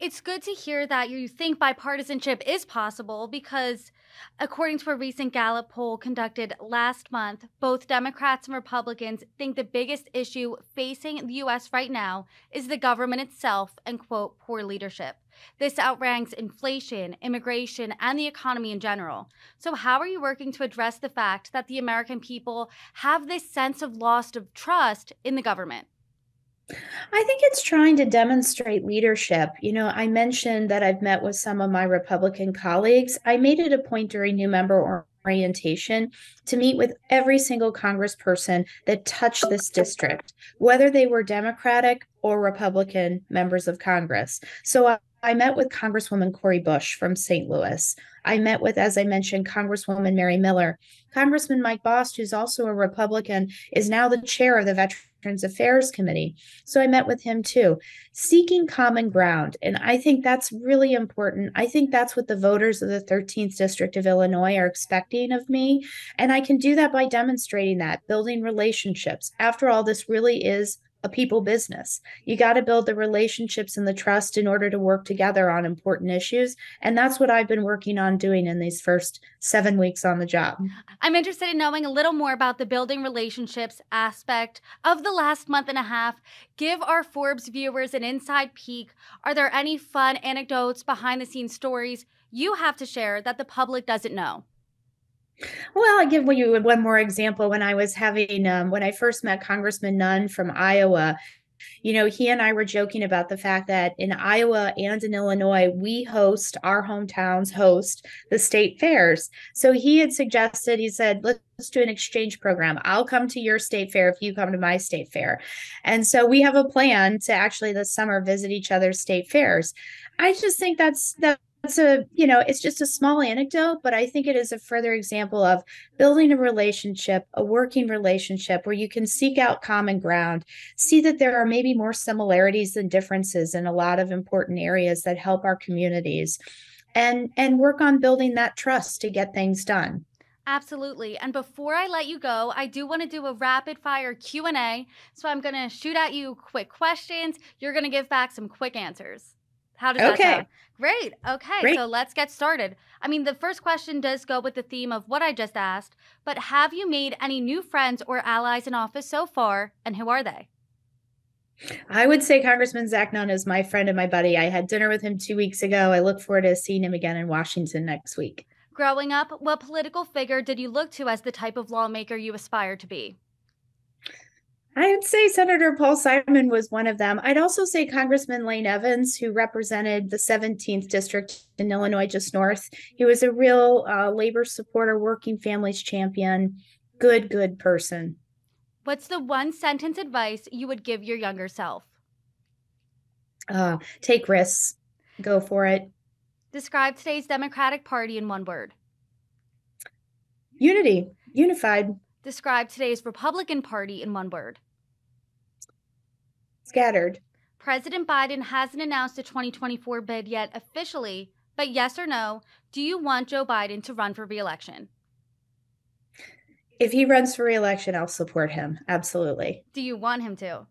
It's good to hear that you think bipartisanship is possible because, according to a recent Gallup poll conducted last month, both Democrats and Republicans think the biggest issue facing the U.S. right now is the government itself and, quote, poor leadership. This outranks inflation, immigration, and the economy in general. So, how are you working to address the fact that the American people have this sense of loss of trust in the government? I think it's trying to demonstrate leadership. I mentioned that I've met with some of my Republican colleagues. I made it a point during new member orientation to meet with every single congressperson that touched this district, whether they were Democratic or Republican members of Congress. So I met with Congresswoman Cori Bush from St. Louis. I met with, as I mentioned, Congresswoman Mary Miller. Congressman Mike Bost, who's also a Republican, is now the chair of the Veterans Affairs Committee. So I met with him too, seeking common ground. And I think that's really important. I think that's what the voters of the 13th District of Illinois are expecting of me. And I can do that by demonstrating that, building relationships. After all, this really is a people business. You got to build the relationships and the trust in order to work together on important issues. And that's what I've been working on doing in these first 7 weeks on the job. I'm interested in knowing a little more about the building relationships aspect of the last month and a half. Give our Forbes viewers an inside peek. Are there any fun anecdotes, behind the scenes stories you have to share that the public doesn't know? Well, I give you one more example. When I first met Congressman Nunn from Iowa, he and I were joking about the fact that in Iowa and in Illinois, our hometowns host the state fairs. So he had suggested, he said, let's do an exchange program. I'll come to your state fair if you come to my state fair. And so we have a plan to actually this summer visit each other's state fairs. I just think it's just a small anecdote, but I think it is a further example of building a relationship, a working relationship where you can seek out common ground, see that there are maybe more similarities than differences in a lot of important areas that help our communities, and work on building that trust to get things done. Absolutely. And before I let you go, I do want to do a rapid fire Q&A. So I'm going to shoot at you quick questions. You're going to give back some quick answers. How does that sound? Okay, Great. Okay, great. so let's get started. I mean, the first question does go with the theme of what I just asked, but have you made any new friends or allies in office so far, and who are they? I would say Congressman Zach Nunn is my friend and my buddy. I had dinner with him 2 weeks ago. I look forward to seeing him again in Washington next week. Growing up, what political figure did you look to as the type of lawmaker you aspire to be? I would say Senator Paul Simon was one of them. I'd also say Congressman Lane Evans, who represented the 17th district in Illinois, just north. He was a real labor supporter, working families champion, good person. What's the one sentence advice you would give your younger self? Take risks, go for it. Describe today's Democratic Party in one word. Unity, unified, Describe today's Republican Party in one word. scattered. President Biden hasn't announced a 2024 bid yet officially, but yes or no, do you want Joe Biden to run for re-election? If he runs for re-election, I'll support him. Absolutely. Do you want him to?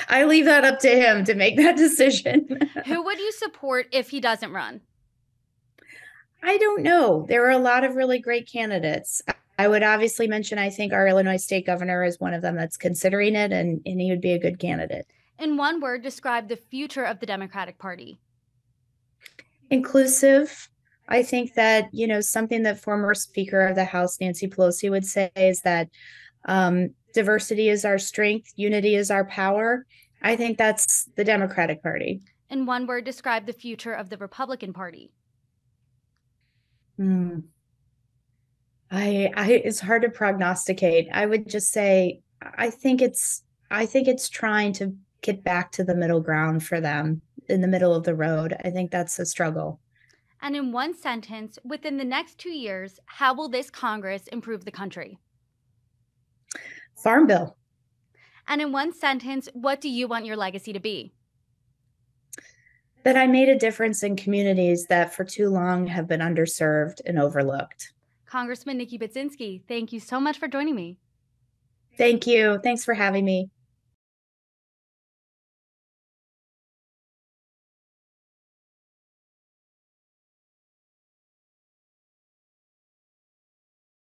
I leave that up to him to make that decision. Who would you support if he doesn't run? I don't know. There are a lot of really great candidates. I would obviously mention, I think our Illinois state governor is one of them that's considering it, and he would be a good candidate. In one word, describe the future of the Democratic Party. Inclusive. I think that, something that former Speaker of the House, Nancy Pelosi, would say is that diversity is our strength, unity is our power. I think that's the Democratic Party. In one word, describe the future of the Republican Party. Hmm. It's hard to prognosticate. I would just say I think it's trying to get back to the middle ground for them in the middle of the road. I think that's a struggle. And in one sentence, within the next 2 years, how will this Congress improve the country? Farm bill. And in one sentence, what do you want your legacy to be? That I made a difference in communities that for too long have been underserved and overlooked. Congressman Nikki Budzinski, thank you so much for joining me. Thank you. Thanks for having me.